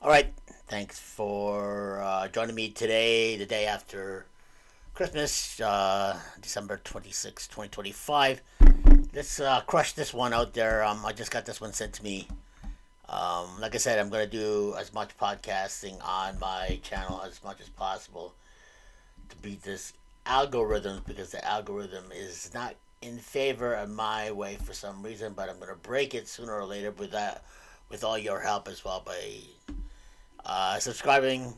All right, thanks for joining me today, the day after Christmas, December 26, 2025. Let's crush this one out there. I just got this one sent to me. Like I said, I'm going to do as much podcasting on my channel as much as possible to beat this algorithm, because the algorithm is not in favor of my way for some reason, but I'm going to break it sooner or later with all your help as well, by subscribing,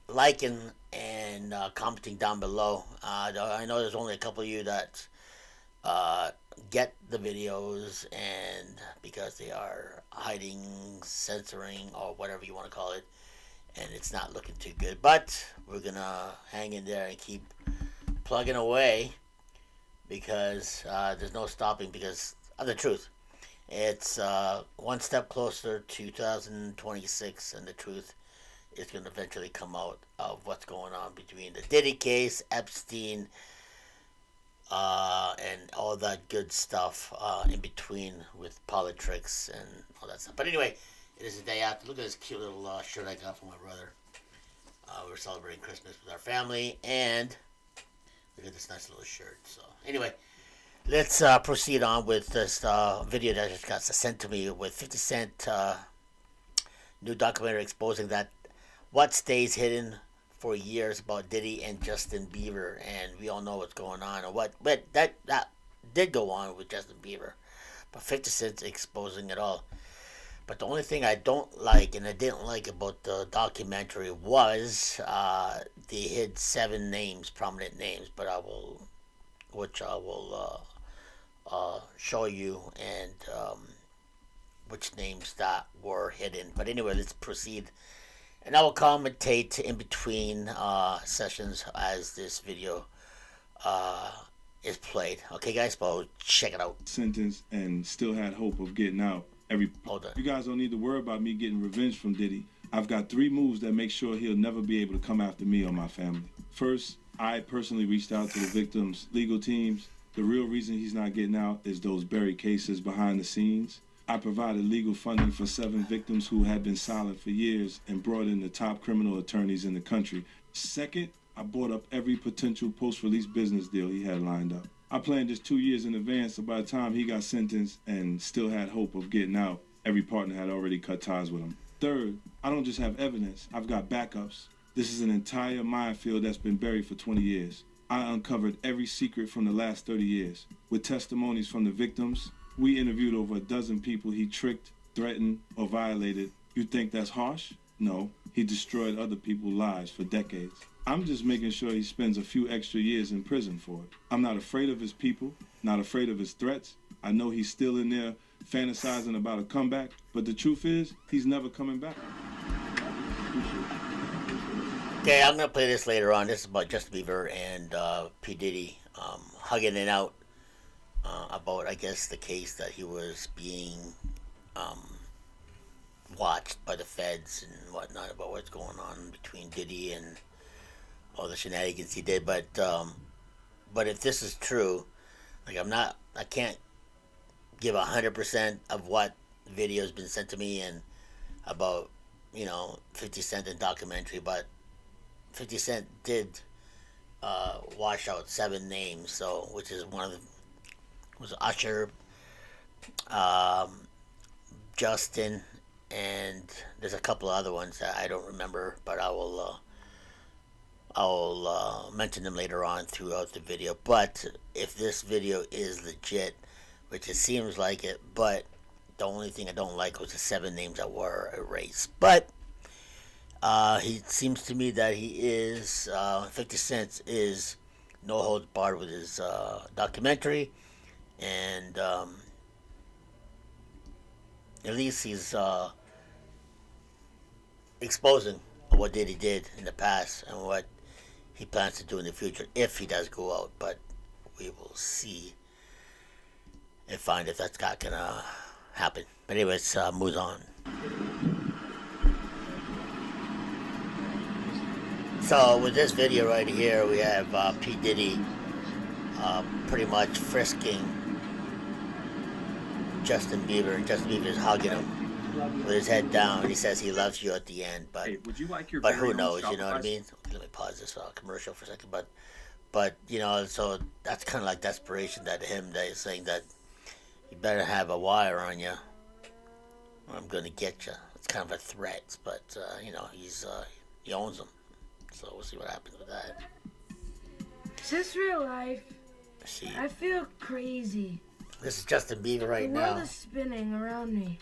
liking, and commenting down below. I know there's only a couple of you that get the videos, and because they are hiding, censoring, or whatever you want to call it, and it's not looking too good. But we're gonna hang in there and keep plugging away, because there's no stopping, because of the truth. It's one step closer to 2026, and the truth is going to eventually come out of what's going on between the Diddy case, Epstein, and all that good stuff in between, with politics and all that stuff. But anyway, it is the day after. Look at this cute little shirt I got from my brother. We're celebrating Christmas with our family, and look at this nice little shirt. So anyway, let's proceed on with this video that just got sent to me, with 50 Cent new documentary exposing that what stays hidden for years about Diddy and Justin Bieber, and we all know what's going on, and but that did go on with Justin Bieber, but 50 Cent's exposing it all. But the only thing I don't like, and I didn't like about the documentary, was they hid 7 names, prominent names, but I will show you, and which names that were hidden. But anyway, let's proceed, and I will commentate in between sessions as this video is played. Okay, guys, well, check it out. Sentence and still had hope of getting out. Hold on. You guys don't need to worry about me getting revenge from Diddy. I've got 3 moves that make sure he'll never be able to come after me or my family. First, I personally reached out to the victims' legal teams. The real reason he's not getting out is those buried cases behind the scenes. I provided legal funding for 7 victims who had been silent for years, and brought in the top criminal attorneys in the country. Second, I bought up every potential post-release business deal he had lined up. I planned this 2 years in advance, so by the time he got sentenced and still had hope of getting out, every partner had already cut ties with him. Third, I don't just have evidence, I've got backups. This is an entire minefield that's been buried for 20 years. I uncovered every secret from the last 30 years. With testimonies from the victims, we interviewed over a dozen people he tricked, threatened, or violated. You think that's harsh? No, he destroyed other people's lives for decades. I'm just making sure he spends a few extra years in prison for it. I'm not afraid of his people, not afraid of his threats. I know he's still in there fantasizing about a comeback, but the truth is, he's never coming back. Okay, I'm going to play this later on. This is about Justin Bieber and P. Diddy hugging it out about, I guess, the case that he was being watched by the feds and whatnot, about what's going on between Diddy and all the shenanigans he did. But if this is true, like, I can't give 100% of what video has been sent to me and about, 50 Cent and documentary, but 50 Cent did wash out 7 names, so, which is one of them was Usher, Justin, and there's a couple of other ones that I don't remember, but I'll mention them later on throughout the video. But if this video is legit, which it seems like it, but the only thing I don't like was the 7 names that were erased. But he seems to me that he is 50 Cent is no holds barred with his documentary, and at least he's exposing what Diddy did in the past and what he plans to do in the future, if he does go out. But we will see and find if that's not gonna happen. But anyways, moves on. So with this video right here, we have P. Diddy pretty much frisking Justin Bieber, and Justin Bieber is hugging him. with his head down. He says he loves you at the end, but Hey, would you like your but very who own knows? You know what I Shopify mean? Let me pause this commercial for a second. But you know, so that's kind of like desperation that is saying that you better have a wire on you, or I'm gonna get you. It's kind of a threat, but you know, he owns them. So we'll see what happens with that. Is this real life? See, I feel crazy. this is Justin Bieber right The world now. is spinning around me.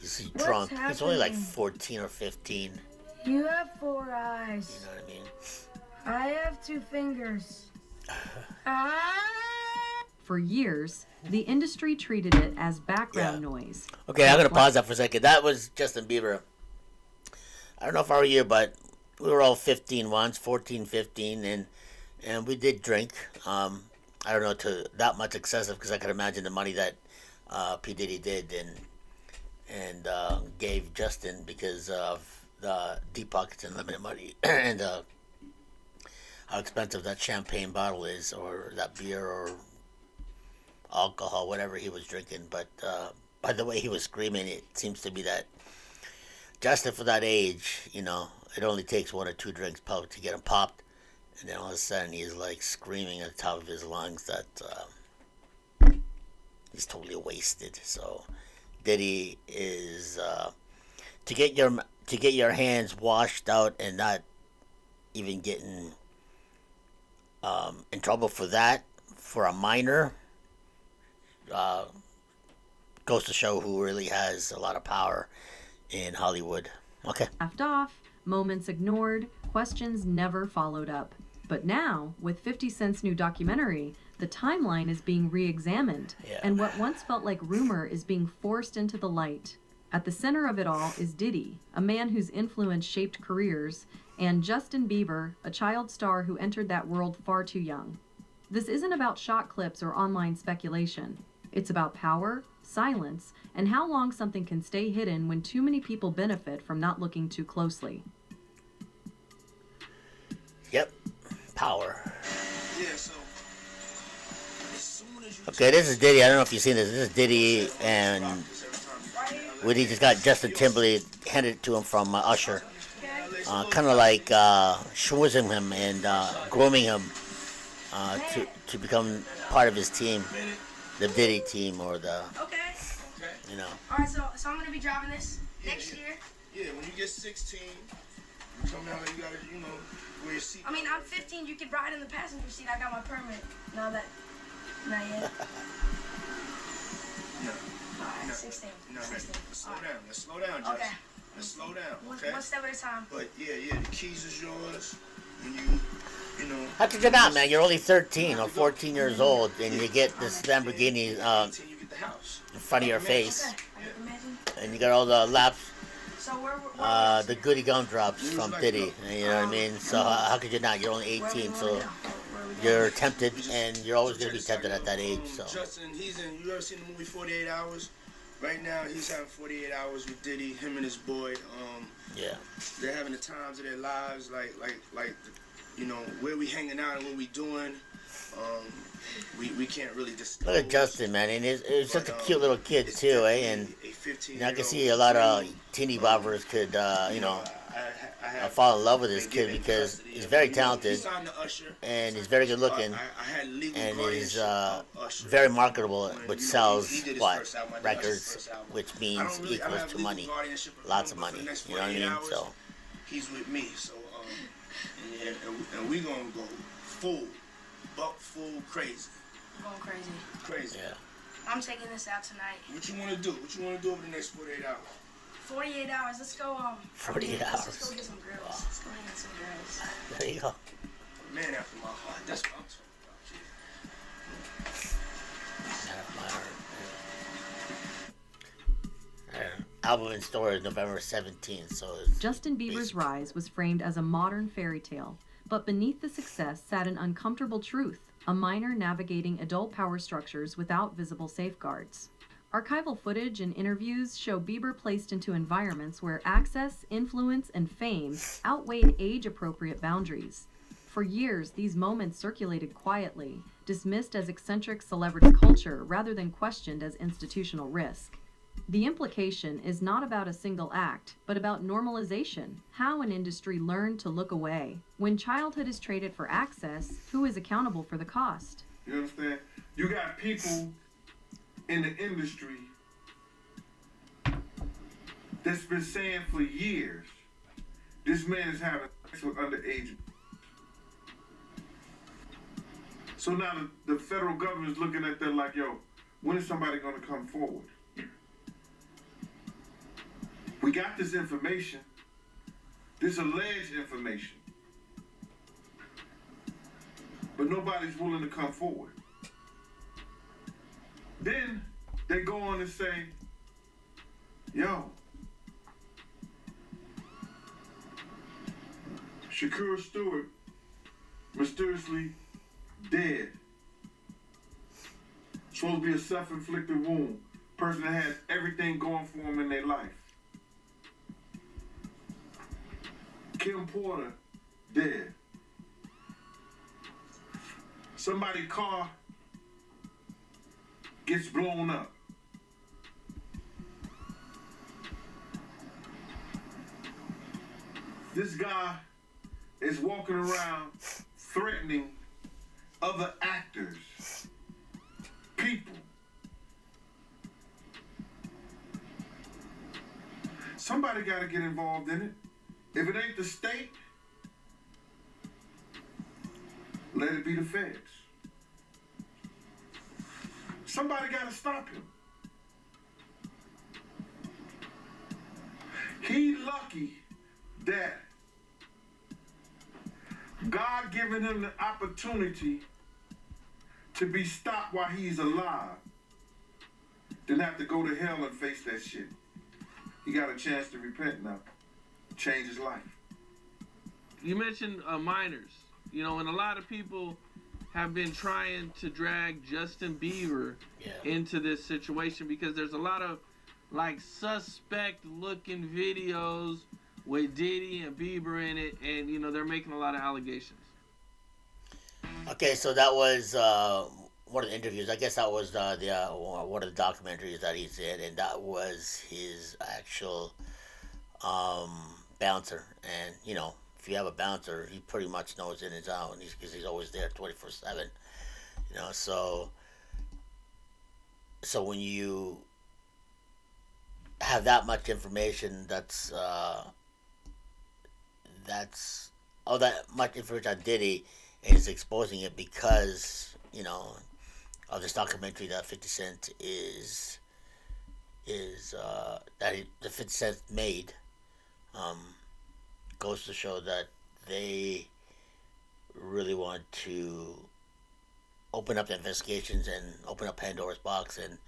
You see, What's drunk. He's only like happening? 14 or 15. You have 4 You eyes. know what I mean? I have 2 fingers. Ah! For years, the industry treated it as background noise. Okay, I'm gonna pause that for a second. That was Justin Bieber. I don't know if I were you, but we were all 15 once, 14, 15, and we did drink. I don't know to that much excessive because I could imagine the money that P Diddy did and gave Justin because of the deep pockets and limited money and how expensive that champagne bottle is, or that beer, or alcohol, whatever he was drinking. But by the way he was screaming, it seems to be that Justin, for that age, you know, it only takes 1 or 2 drinks probably to get him popped, and then all of a sudden he's like screaming at the top of his lungs that he's totally wasted. So Diddy is to get your hands washed out and not even getting in trouble for that, for a minor, goes to show who really has a lot of power in Hollywood. Okay. Laughed off, moments ignored, questions never followed up. But now, with 50 Cent's new documentary, the timeline is being re-examined, and what once felt like rumor is being forced into the light. At the center of it all is Diddy, a man whose influence shaped careers, and Justin Bieber, a child star who entered that world far too young. This isn't about shot clips or online speculation. It's about power, silence, and how long something can stay hidden when too many people benefit from not looking too closely. Yep. Power. Yeah, so as soon as you Okay, this is Diddy. I don't know if you've seen this. This is Diddy, and Woody just got Justin Timberlake handed it to him from Usher. Kind of like schmoozing him and grooming him to become part of his team, the Diddy team, or the, Okay. you know. Alright, so I'm gonna be driving this next year. Yeah, when you get 16, you come out and you gotta, you know, wear your seat. I mean, I'm 15. You can ride in the passenger seat. I got my permit. Not yet. No. Alright, No. 16. No, 16. let's slow Alright. down. Let's slow down, Justin. Okay. Let's slow down, One okay? step at a time. But yeah, the keys is yours. When you know. How could you not, man? You're only 13 or 14 years old, and you get this Lamborghini You get the house. in front of your face, Okay. I can imagine. and you got all the laps, So where the goody gumdrops from Diddy. You know what I mean? So how could you not? You're only 18, so you're tempted, and you're always gonna be tempted at that age. So Justin, he's in. You ever seen the movie 48 Hours? Right now, he's having 48 hours with Diddy. Him and his boy. yeah. They're having the times of their lives. Like, you know, where we hanging out and what we doing. We can't really discuss. Look at Justin, man, and he's such a cute little kid it's too, eh? definitely And a 15 you know, I can see a lot of teeny boppers could, you know, fall in love with this kid because he's very talented and he's very good looking and he's very marketable, which sells what records, which means equals to money, lots of money. You know what I mean? So he's with me, so and we gonna go full crazy. Going crazy. yeah. I'm taking this out tonight. What you wanna do? What you wanna do over the next 48 hours? 48 hours. Let's go 48 Let's hours. go get some girls. Let's go get some girls. There you go. A man after my heart. That's what I'm talking about. Album in stores November 17th. So it's Justin Bieber's rise was framed as a modern fairy tale, but beneath the success sat an uncomfortable truth, a minor navigating adult power structures without visible safeguards. Archival footage and interviews show Bieber placed into environments where access, influence, and fame outweighed age-appropriate boundaries. For years, these moments circulated quietly, dismissed as eccentric celebrity culture rather than questioned as institutional risk. The implication is not about a single act, but about normalization, how an industry learned to look away. When childhood is traded for access, who is accountable for the cost? You understand? You got people in the industry that's been saying for years, this man is having sex with underage. So now the federal government is looking at that like, yo, when is somebody going to come forward? We got this information, this alleged information, but nobody's willing to come forward. Then they go on and say, yo, Shakur Stewart mysteriously dead. Supposed to be a self-inflicted wound. Person that had everything going for him in their life. Kim Porter dead. Somebody's car gets blown up. This guy is walking around threatening other actors, people. Somebody got to get involved in it. If it ain't the state, let it be the feds. Somebody got to stop him. He lucky that God given him the opportunity to be stopped while he's alive, then have to go to hell and face that shit. He got a chance to repent now, change his life. You mentioned minors, you know, and a lot of people have been trying to drag Justin Bieber into this situation because there's a lot of like suspect looking videos with Diddy and Bieber in it, and you know they're making a lot of allegations. Okay, so that was one of the interviews. I guess that was one of the documentaries that he's in, and that was his actual bouncer. And you know, if you have a bouncer, he pretty much knows in and out, because he's always there 24/7. You know, so when you have that much information, that's all that much information on Diddy, and is exposing it because, you know, of this documentary that 50 Cent the 50 Cent made, goes to show that they really want to open up the investigations and open up Pandora's box and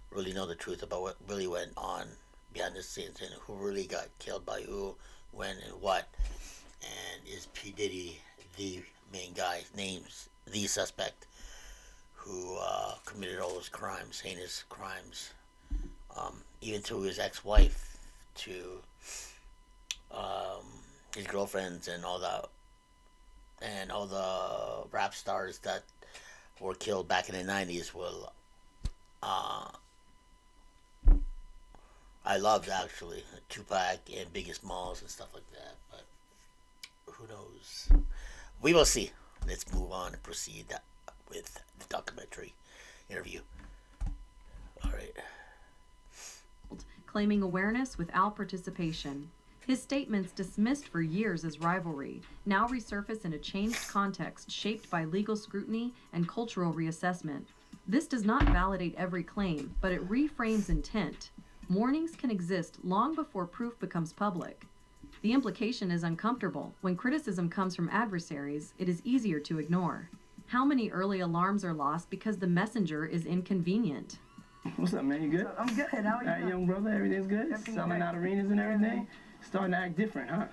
really know the truth about what really went on behind the scenes and who really got killed by who, when, and what. And is P. Diddy the main guy, names the suspect who committed all those crimes, heinous crimes, even to his ex-wife, to his girlfriends, and all the rap stars that were killed back in the 90s. Well, I loved actually Tupac and Biggie Smalls and stuff like that, but who knows? We will see. Let's move on and proceed with the documentary interview. All right. Claiming awareness without participation. His statements, dismissed for years as rivalry, now resurface in a changed context shaped by legal scrutiny and cultural reassessment. This does not validate every claim, but it reframes intent. Warnings can exist long before proof becomes public. The implication is uncomfortable. When criticism comes from adversaries, it is easier to ignore. How many early alarms are lost because the messenger is inconvenient? What's up, man? You good? I'm good. How are you? Young brother, everything's good? Selling out arenas and everything? Starting to act different, huh?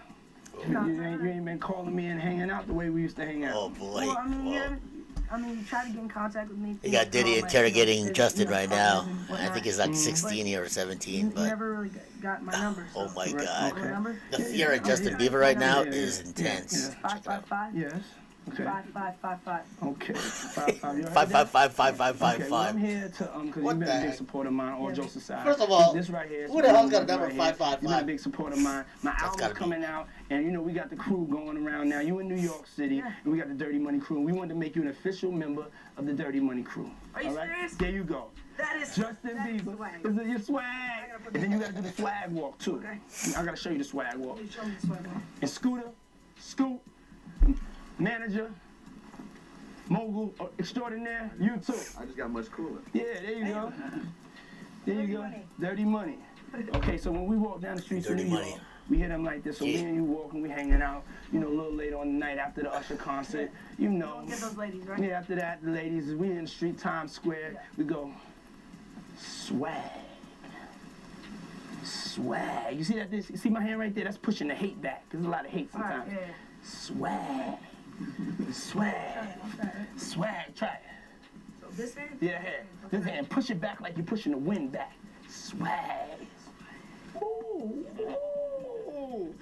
You ain't been calling me and hanging out the way we used to hang out. Oh, boy. Well, you try to get in contact with me. You got Diddy interrogating Justin right now. I think he's like 16 or 17, but... You never really got my number. So. Oh, my God. My number? The fear of Justin Bieber right now is intense. 555. Yes. Okay. 5555. Okay. 555. You heard Five, that? five, five, five, five, Okay, five, well, five. I'm here to because What you've been the a big heck? supporter of mine. All jokes aside. First of all, this right here. is who the hell's got a right number here. 555? You've been a big supporter of mine. My That's album's gotta be. coming out, and you know we got the crew going around now. You in New York City, and we got the Dirty Money crew. And we wanted to make you an official member of the Dirty Money crew. Are you all right? serious? There you go. That is Justin that is Bieber. swag. This is your swag. And then you gotta do the swag walk too. Okay. I gotta show you the swag walk. Show me the swag. And Scooter, Scoop, Manager, Mogul Extraordinaire, you too. I just got much cooler. Yeah, there you go. There you go. Money. Dirty Money. Okay, so when we walk down the streets of Dirty New York, Money. we hit them like this. So me and you walking, we hanging out, you know, a little later on the night after the Usher concert, you know. Get those ladies, right? Yeah, after that, the ladies, we in the street, Times Square, we go, swag. Swag. You see that? You see my hand right there? That's pushing the hate back. There's a lot of hate Alright, sometimes. yeah. Swag. Swag. Swag. Try it. So this hand? Yeah, hand. This hand. Push it back like you're pushing the wind back. Swag. Ooh. Ooh.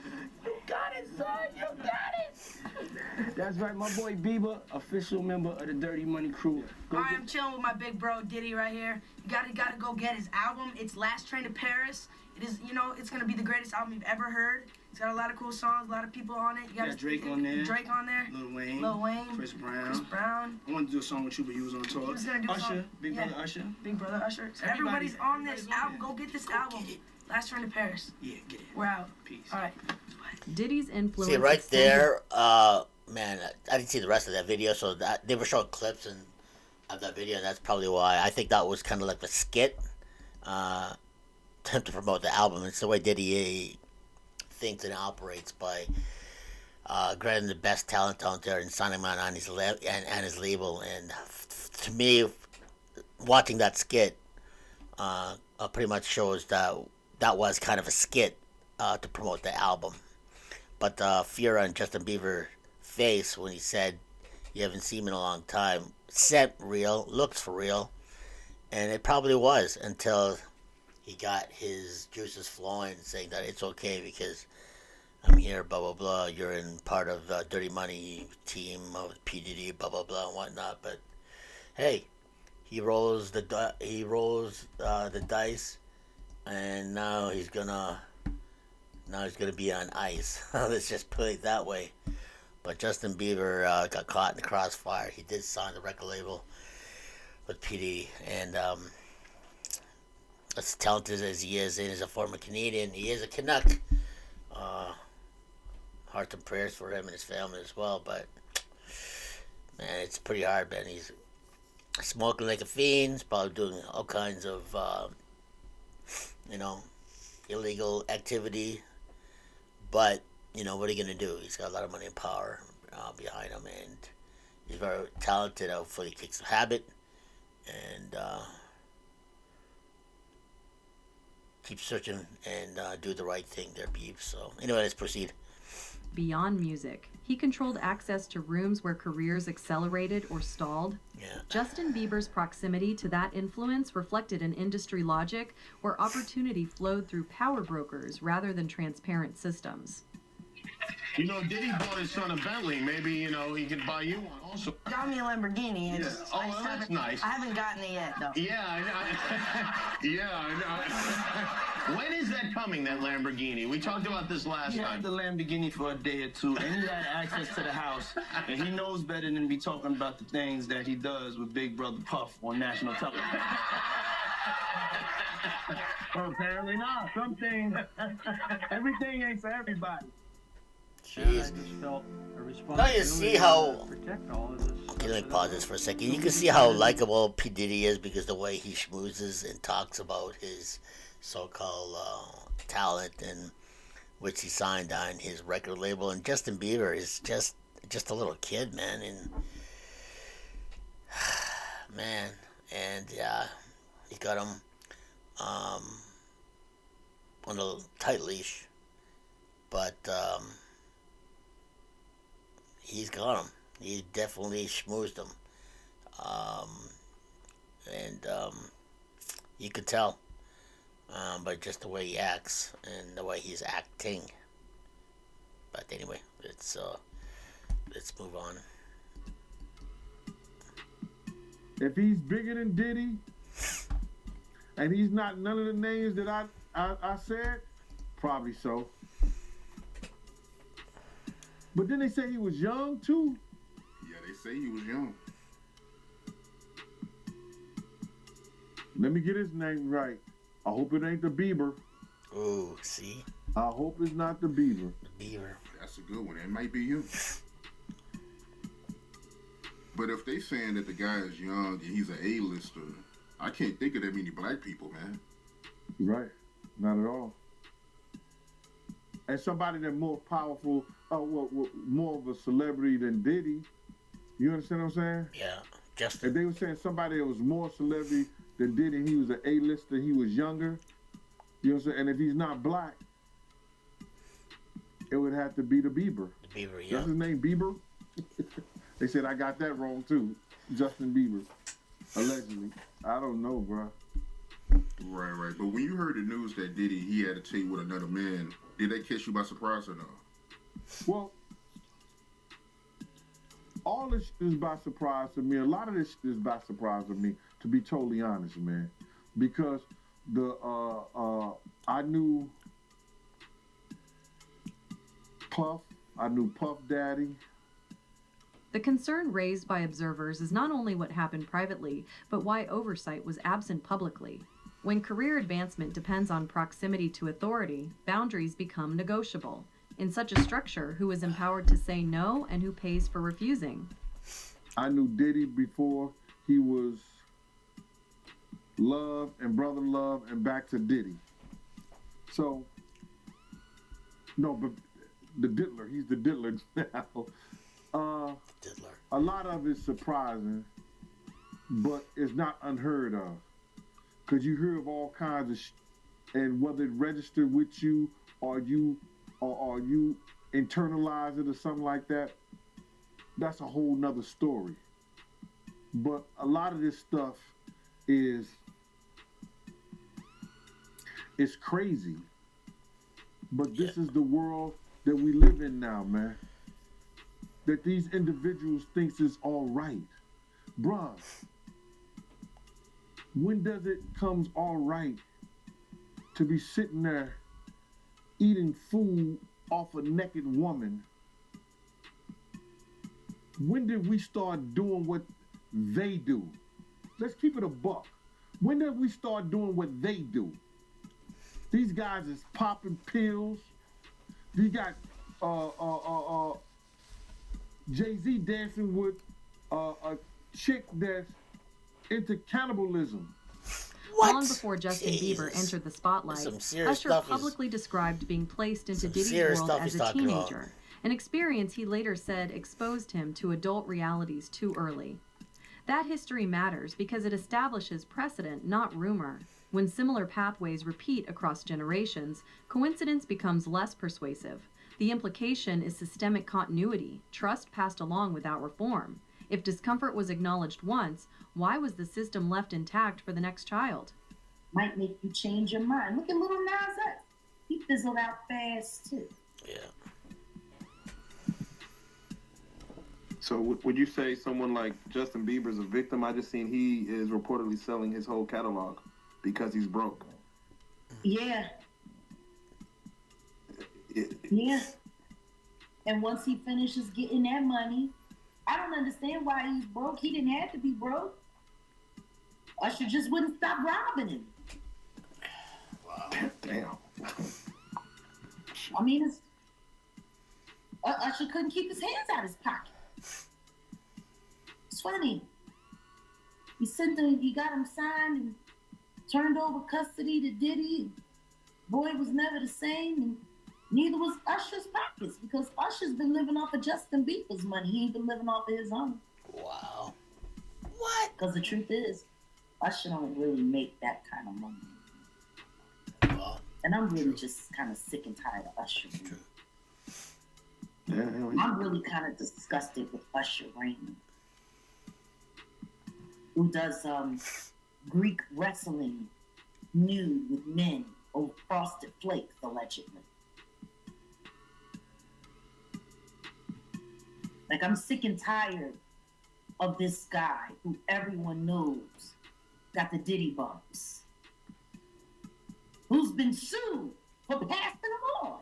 You got it, son. You got it. That's right, my boy Bieber, official member of the Dirty Money crew. Go Alright, I'm chilling with my big bro Diddy right here. You gotta go get his album. It's Last Train to Paris. It is, you know, it's gonna be the greatest album you've ever heard. It's got a lot of cool songs, a lot of people on it. You got Drake on there. Drake on there. Lil Wayne. Chris Brown. Chris Brown. I wanted to do a song with you, but you was on tour. He was gonna do a Usher, song. Big Yeah. Brother Usher. Big Brother Usher. So Everybody- everybody's on this everybody's on album. there. Go get this album. Last Train to Paris. Yeah, get it. We're out. Peace. Alright. Diddy's influence. See, right extended- there, man, I didn't see the rest of that video, so that they were showing clips of that video, and that's probably why. I think that was kind of like a skit to promote the album. It's the way Diddy thinks and operates by grabbing the best talent out there and signing them on his and his label. And to me, watching that skit pretty much shows that was kind of a skit to promote the album. But the fear on Justin Bieber's face when he said, "You haven't seen me in a long time," said real, looks for real, and it probably was until he got his juices flowing, saying that it's okay because I'm here, blah blah blah. You're in part of Dirty Money team of P Diddy, blah blah blah, and whatnot. But hey, he rolls the dice, and now he's gonna be on ice. Let's just put it that way. But Justin Bieber got caught in the crossfire. He did sign the record label with P Diddy, and as talented as he is, and as a former Canadian, he is a Canuck. Hearts and prayers for him and his family as well. But man, it's pretty hard, man. He's smoking like a fiend. He's probably doing all kinds of, illegal activity. But what are you gonna do? He's got a lot of money and power behind him, and he's very talented. Hopefully, he kicks the habit and keep searching and do the right thing there, Beebs. So anyway, let's proceed. Beyond music, he controlled access to rooms where careers accelerated or stalled. Yeah. Justin Bieber's proximity to that influence reflected an industry logic where opportunity flowed through power brokers rather than transparent systems. Diddy bought his son a Bentley. Maybe, he could buy you one also. Got me a Lamborghini. And Oh, well, that's nice. I haven't gotten it yet, though. Yeah, I know. When is that coming, that Lamborghini? We talked about this last He time. had the Lamborghini for a day or two, and he had access to the house, and he knows better than to be talking about the things that he does with Big Brother Puff on national television. Well, apparently not. Some things, everything ain't for everybody. Jeez. Now you see how. Okay, let me pause this for a second. You can see how likable P. Diddy is because the way he schmoozes and talks about his so-called talent, and which he signed on his record label. And Justin Bieber is just a little kid, man, and he got him on a tight leash, but he's got him. He definitely schmoozed him. And you could tell by just the way he acts and the way he's acting. But anyway, let's move on. If he's bigger than Diddy, and he's not none of the names that I said, probably so. But then they say he was young too. Yeah, they say he was young. Let me get his name right. I hope it ain't the Bieber. Oh, see? I hope it's not the Bieber. The Bieber. That's a good one. It might be you. But if they saying that the guy is young and he's an A-lister, I can't think of that many black people, man. Right. Not at all. And somebody that's more powerful, more of a celebrity than Diddy. You understand what I'm saying? Yeah. Justin. If they were saying somebody that was more celebrity than Diddy, he was an A-lister, he was younger. You know what I'm saying? And if he's not black, it would have to be the Bieber. The Bieber, yeah. That's his name, Bieber? They said I got that wrong too. Justin Bieber. Allegedly. I don't know, bro. Right. But when you heard the news that Diddy, he had to cheat with another man, did that catch you by surprise or no? Well, all this shit is by surprise to me. A lot of this shit is by surprise to me, to be totally honest, man. Because I knew Puff. I knew Puff Daddy. The concern raised by observers is not only what happened privately, but why oversight was absent publicly. When career advancement depends on proximity to authority, boundaries become negotiable. In such a structure, who is empowered to say no and who pays for refusing? I knew Diddy before he was Love and Brother Love and back to Diddy. So, no, but the diddler, he's the diddler now. Diddler. A lot of it's surprising, but it's not unheard of. Because you hear of all kinds of and whether it registered with you or you internalize it or something like that, that's a whole nother story. But a lot of this stuff is crazy. But this is the world that we live in now, man. That these individuals thinks is all right. Bruh, when does it comes all right to be sitting there eating food off a naked woman? When did we start doing what they do? Let's keep it a buck. When did we start doing what they do? These guys is popping pills. You got Jay-Z dancing with a chick that's into cannibalism. What? Long before Justin Bieber entered the spotlight, Usher publicly described being placed into Diddy's world as a teenager, an experience he later said exposed him to adult realities too early. That history matters because it establishes precedent, not rumor. When similar pathways repeat across generations, coincidence becomes less persuasive. The implication is systemic continuity, trust passed along without reform. If discomfort was acknowledged once, why was the system left intact for the next child? Might make you change your mind. Look at Lil Nas X. He fizzled out fast, too. Yeah. So would you say someone like Justin Bieber's a victim? I just seen he is reportedly selling his whole catalog because he's broke. Yeah. Yeah. And once he finishes getting that money, I don't understand why he's broke. He didn't have to be broke. Usher just wouldn't stop robbing him. Wow. Damn. I mean, Usher couldn't keep his hands out of his pocket. It's funny. He got him signed and turned over custody to Diddy. Boy was never the same, and neither was Usher's pockets, because Usher's been living off of Justin Bieber's money. He ain't been living off of his own. Wow. What? Because the truth is, Usher don't really make that kind of money. Well, and I'm really just kind of sick and tired of Usher. Yeah, I'm really kind of disgusted with Usher Raymond, who does Greek wrestling nude with men over Frosted Flakes, allegedly. Like, I'm sick and tired of this guy who everyone knows got the Diddy bumps, who's been sued for passing them on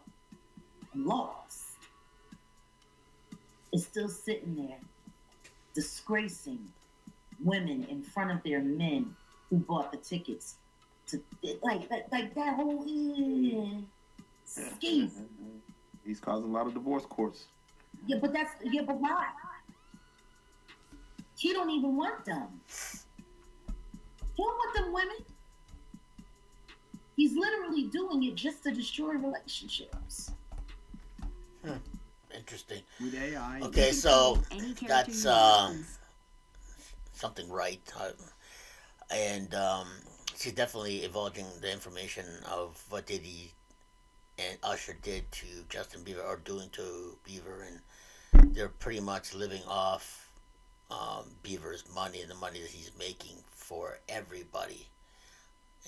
and lost, is still sitting there disgracing women in front of their men who bought the tickets to like that whole scheme. He's causing a lot of divorce courts. Yeah, but why? He don't even want them. He don't want them women. He's literally doing it just to destroy relationships. Interesting. With AI. Okay, so that's something right. And she's definitely divulging the information of what Diddy and Usher did to Justin Bieber, or doing to Bieber, and they're pretty much living off Bieber's money and the money that he's making for everybody.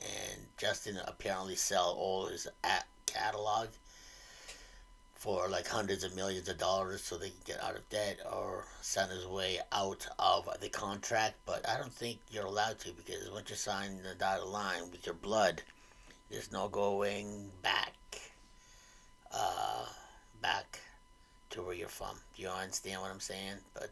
And Justin apparently sell all his catalog for like hundreds of millions of dollars so they can get out of debt or send his way out of the contract. But I don't think you're allowed to, because once you sign the dotted line with your blood, there's no going back to where you're from. Do you understand what I'm saying? But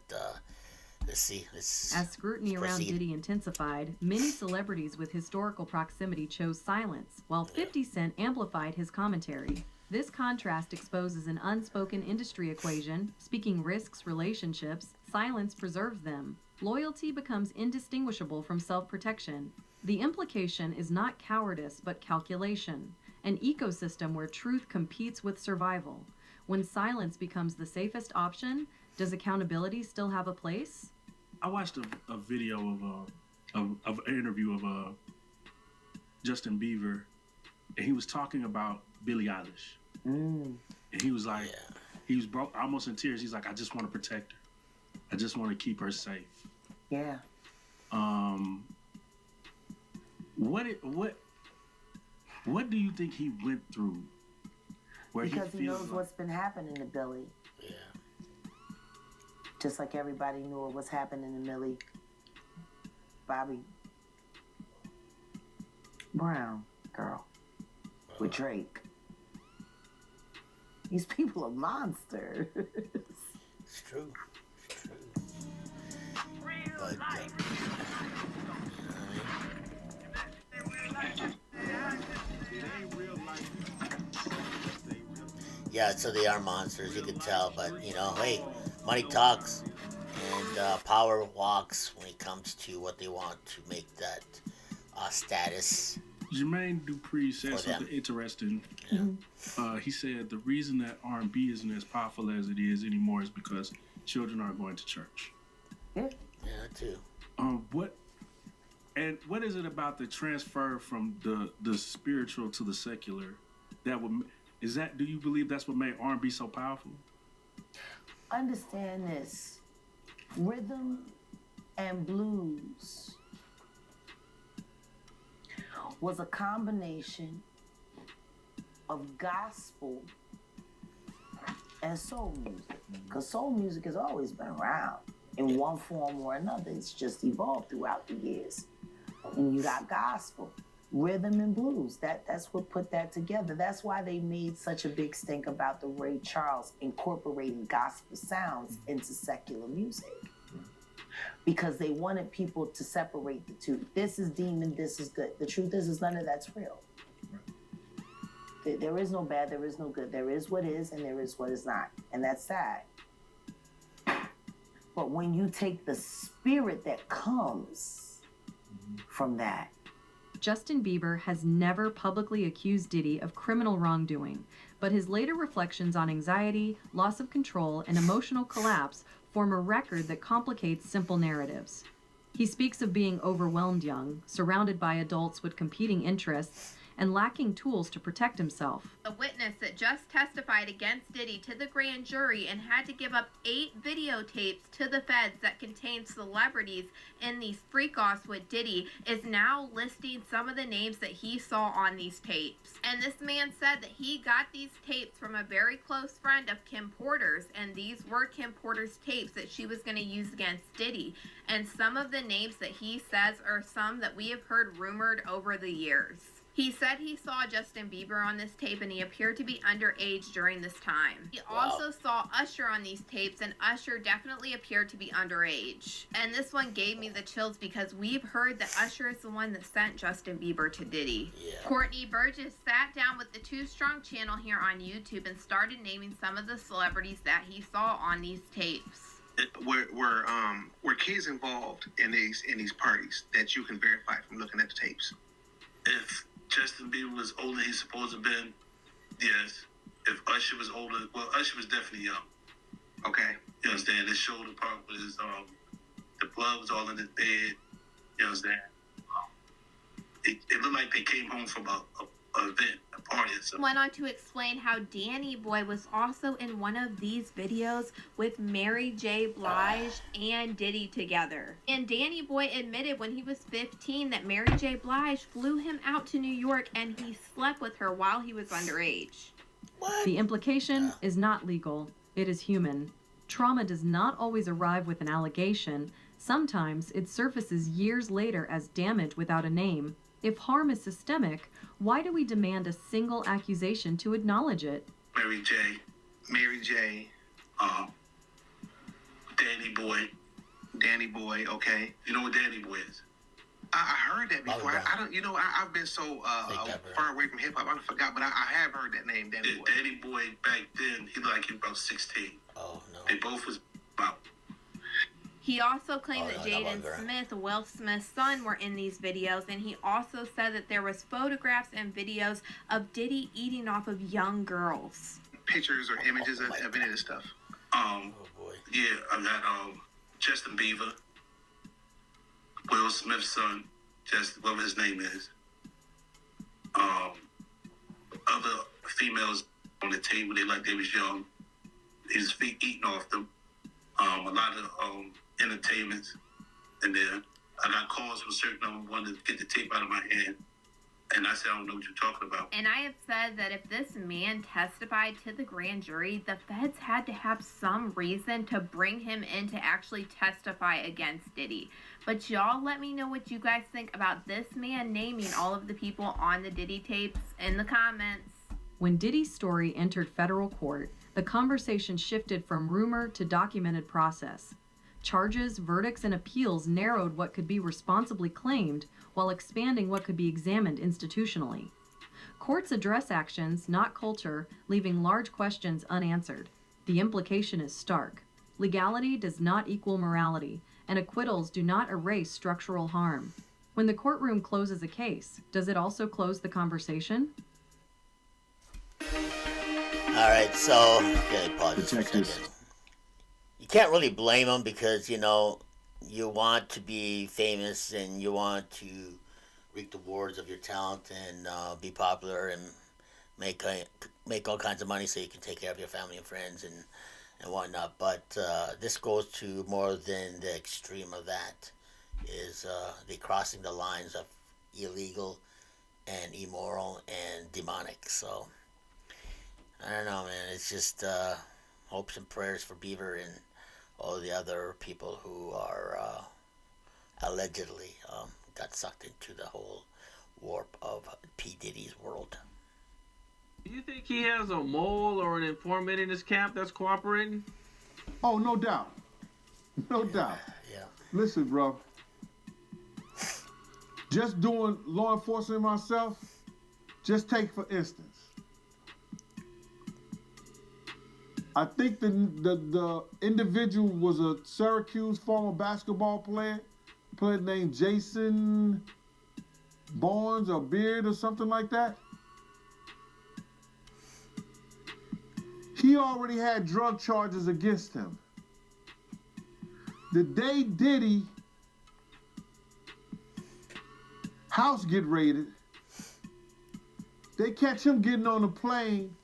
let's see. As scrutiny around Diddy intensified, many celebrities with historical proximity chose silence, while 50 Cent amplified his commentary. This contrast exposes an unspoken industry equation. Speaking risks relationships, silence preserves them. Loyalty becomes indistinguishable from self-protection. The implication is not cowardice, but calculation. An ecosystem where truth competes with survival. When silence becomes the safest option, does accountability still have a place? I watched a video of an interview of Justin Bieber, and he was talking about Billie Eilish. And he was like, he was broke, almost in tears. He's like, I just want to protect her. I just want to keep her safe. Yeah. What do you think he went through? Because he knows what's been happening to Billy. Yeah. Just like everybody knew what was happening to Millie Bobby Brown girl with Drake. These people are monsters. It's true. It's true. But, yeah, so they are monsters, you can tell, but, you know, hey, money talks and power walks when it comes to what they want to make that status. Jermaine Dupri said something interesting. Yeah. He said the reason that R&B isn't as powerful as it is anymore is because children aren't going to church. Yeah, too. What is it about the transfer from the spiritual to the secular that would do you believe that's what made R&B so powerful? Understand this. Rhythm and blues was a combination of gospel and soul music. Because soul music has always been around in one form or another. It's just evolved throughout the years. And you got gospel, rhythm and blues. That's what put that together. That's why they made such a big stink about the Ray Charles incorporating gospel sounds into secular music. Because they wanted people to separate the two. This is demon, this is good. The truth is none of that's real. There is no bad, there is no good. There is what is and there is what is not. And that's sad. But when you take the spirit that comes from that. Justin Bieber has never publicly accused Diddy of criminal wrongdoing, but his later reflections on anxiety, loss of control, and emotional collapse form a record that complicates simple narratives. He speaks of being overwhelmed young, surrounded by adults with competing interests, and lacking tools to protect himself. A witness that just testified against Diddy to the grand jury and had to give up 8 videotapes to the feds that contained celebrities in these freak-offs with Diddy is now listing some of the names that he saw on these tapes. And this man said that he got these tapes from a very close friend of Kim Porter's, and these were Kim Porter's tapes that she was going to use against Diddy. And some of the names that he says are some that we have heard rumored over the years. He said he saw Justin Bieber on this tape and he appeared to be underage during this time. He also saw Usher on these tapes, and Usher definitely appeared to be underage. And this one gave me the chills because we've heard that Usher is the one that sent Justin Bieber to Diddy. Courtney Burgess sat down with the Too Strong channel here on YouTube and started naming some of the celebrities that he saw on these tapes. Were kids involved in these parties that you can verify from looking at the tapes? If Justin Bieber was older than he's supposed to have been, yes. If Usher was older, well, Usher was definitely young. Okay. You understand? His shoulder part was, the blood was all in his bed. You understand? It looked like they came home from a event, a party or something. Went on to explain how Danny Boy was also in one of these videos with Mary J. Blige and Diddy together. And Danny Boy admitted when he was 15 that Mary J. Blige flew him out to New York and he slept with her while he was underage. The implication is not legal, it is human. Trauma does not always arrive with an allegation. Sometimes it surfaces years later as damage without a name. If harm is systemic, why do we demand a single accusation to acknowledge it? Mary J. Danny Boy, okay. You know what Danny Boy is? I heard that before. I don't, I've been so far away from hip hop, I forgot, but I have heard that name, Danny Boy. Danny Boy back then, he looked like he was about 16. Oh, no. They both was about. He also claimed that Jaden Smith, Will Smith's son, were in these videos, and he also said that there was photographs and videos of Diddy eating off of young girls. Pictures or images of any of this stuff. Yeah, I got Justin Bieber, Will Smith's son, whatever his name is. Other females on the table, they was young. His feet eating off them. A lot of entertainments, and then I got calls from certain of them wanting to get the tape out of my hand, and I said, I don't know what you're talking about. And I have said that if this man testified to the grand jury, the feds had to have some reason to bring him in to actually testify against Diddy. But y'all let me know what you guys think about this man naming all of the people on the Diddy tapes in the comments. When Diddy's story entered federal court, the conversation shifted from rumor to documented process. Charges, verdicts, and appeals narrowed what could be responsibly claimed while expanding what could be examined institutionally. Courts address actions, not culture, leaving large questions unanswered. The implication is stark. Legality does not equal morality, and acquittals do not erase structural harm. When the courtroom closes a case, does it also close the conversation? All right, so pause this for a second. You can't really blame them because you want to be famous and you want to reap the rewards of your talent and be popular and make all kinds of money so you can take care of your family and friends and whatnot. But this goes to more than the extreme of that. Is the crossing the lines of illegal and immoral and demonic. So I don't know, man. It's just hopes and prayers for Bieber and all the other people who are allegedly got sucked into the whole warp of P. Diddy's world. Do you think he has a mole or an informant in his camp that's cooperating? Oh, no doubt. No doubt. Yeah. Listen, bro. Just doing law enforcement myself, just take for instance. I think the individual was a Syracuse former basketball player named Jason Barnes or Beard or something like that. He already had drug charges against him. The day Diddy house get raided, They catch him getting on a plane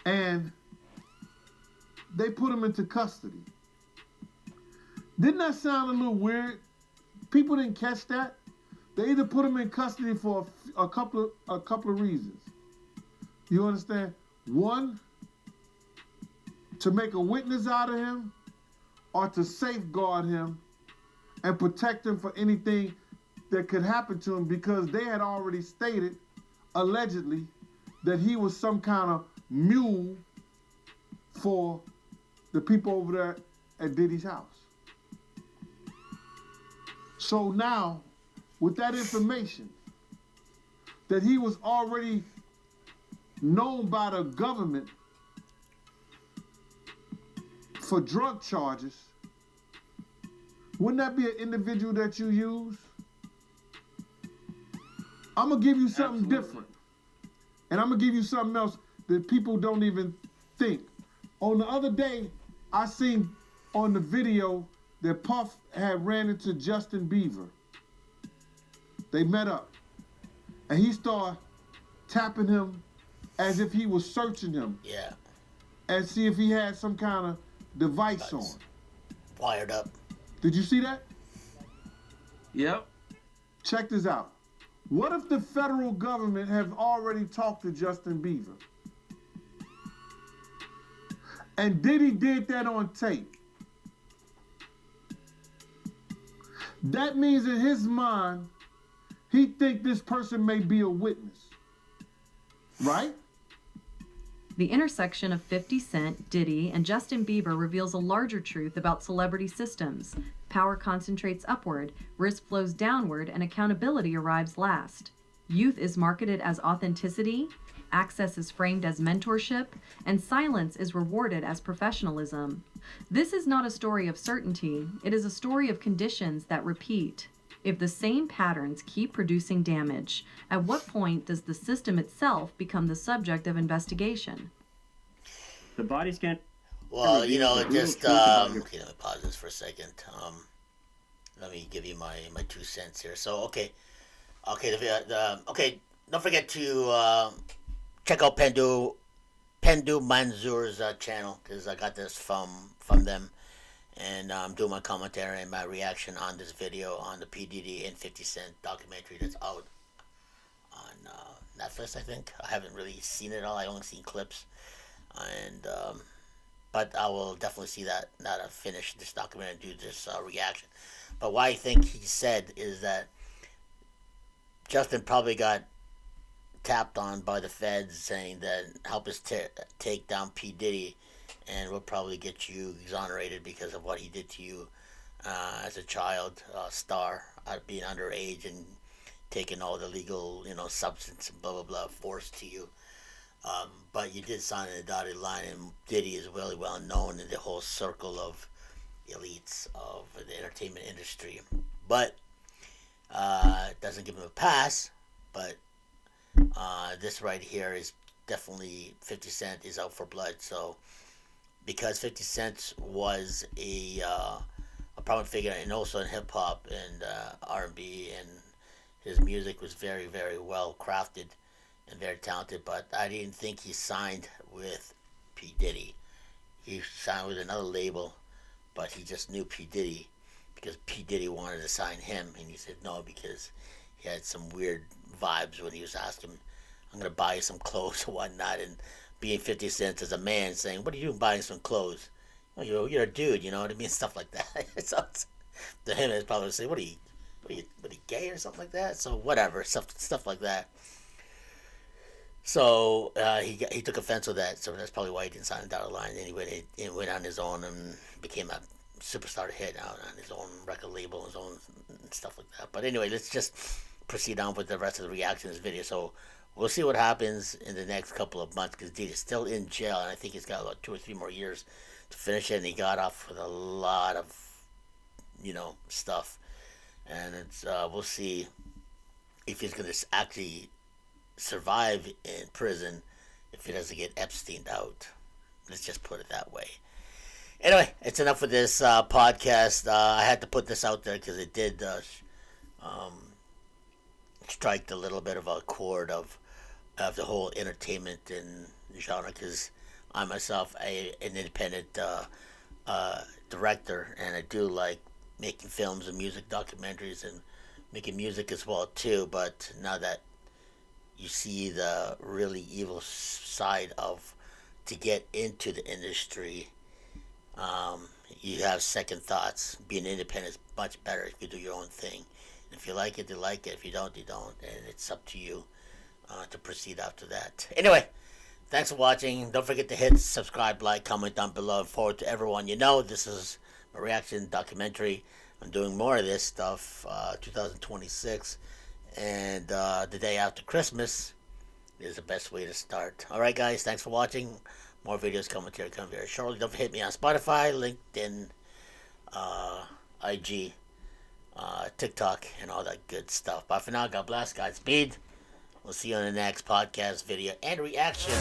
and they put him into custody. Didn't that sound a little weird? People didn't catch that. They either put him in custody for a couple of reasons. You understand? One, to make a witness out of him, or to safeguard him and protect him for anything that could happen to him, because they had already stated, allegedly, that he was some kind of mule for the people over there at Diddy's house. So now, with that information, that he was already known by the government for drug charges, wouldn't that be an individual that you use? I'm gonna give you something different. And I'm gonna give you something else that people don't even think. On the other day, I seen on the video that Puff had ran into Justin Bieber. They met up. And he started tapping him as if he was searching him. Yeah. And see if he had some kind of device on. Wired up. Did you see that? Yep. Check this out. What if the federal government have already talked to Justin Bieber? And Diddy did that on tape. That means in his mind, he think this person may be a witness. Right? The intersection of 50 Cent, Diddy, and Justin Bieber reveals a larger truth about celebrity systems. Power concentrates upward, risk flows downward, and accountability arrives last. Youth is marketed as authenticity, access is framed as mentorship, and silence is rewarded as professionalism. This is not a story of certainty, it is a story of conditions that repeat. If the same patterns keep producing damage, at what point does the system itself become the subject of investigation? The body scan. Well, you know, just okay, let me pause this for a second. Let me give you my 2 cents here. So, okay, don't forget to check out Pendu Manzoor's channel, because I got this from them. And I'm doing my commentary and my reaction on this video on the P. Diddy and 50 Cent documentary that's out on Netflix, I think. I haven't really seen it all. I only seen clips. And but I will definitely see that now that I finish this documentary and do this reaction. But what I think he said is that Justin probably got tapped on by the feds saying that help us take down P. Diddy, and we'll probably get you exonerated because of what he did to you as a child star, being underage and taking all the legal, substance and blah, blah, blah, forced to you. But you did sign a dotted line, and Diddy is really well known in the whole circle of elites of the entertainment industry. But it doesn't give him a pass, but this right here is definitely 50 Cent is out for blood, so because 50 Cent was a prominent figure, and also in hip-hop and R&B, and his music was very, very well crafted and very talented, but I didn't think he signed with P. Diddy. He signed with another label, but he just knew P. Diddy because P. Diddy wanted to sign him, and he said no because he had some weird vibes when he was asking him, I'm going to buy you some clothes or whatnot, and being 50 Cent as a man saying, what are you doing buying some clothes? Well, you're a dude, you know what I mean? Stuff like that. So to him, it's probably say, what are you gay or something like that? So whatever, stuff like that. So he took offense with that, so that's probably why he didn't sign a dotted line. Anyway, he went on his own and became a superstar hit out on his own record label, his own stuff like that. But anyway, let's just proceed on with the rest of the reaction to this video. So we'll see what happens in the next couple of months, because Diddy's still in jail, and I think he's got about 2 or 3 more years to finish it, and he got off with a lot of, stuff. And it's we'll see if he's going to actually survive in prison if he doesn't get Epstein out. Let's just put it that way. Anyway, it's enough for this podcast. I had to put this out there because it did strike a little bit of a chord of of the whole entertainment and genre, because I myself an independent director, and I do like making films and music documentaries and making music as well too. But now that you see the really evil side of to get into the industry, you have second thoughts. Being independent is much better if you do your own thing. If you like it, you like it. If you don't, you don't. And it's up to you to proceed after that. Anyway, thanks for watching. Don't forget to hit subscribe, like, comment down below. And forward to everyone you know. This is my reaction documentary. I'm doing more of this stuff 2026. And the day after Christmas is the best way to start. Alright guys, thanks for watching. More videos coming to you very shortly. Don't forget me on Spotify, LinkedIn, IG, TikTok, and all that good stuff. Bye for now. God bless. Godspeed. We'll see you on the next podcast video and reaction.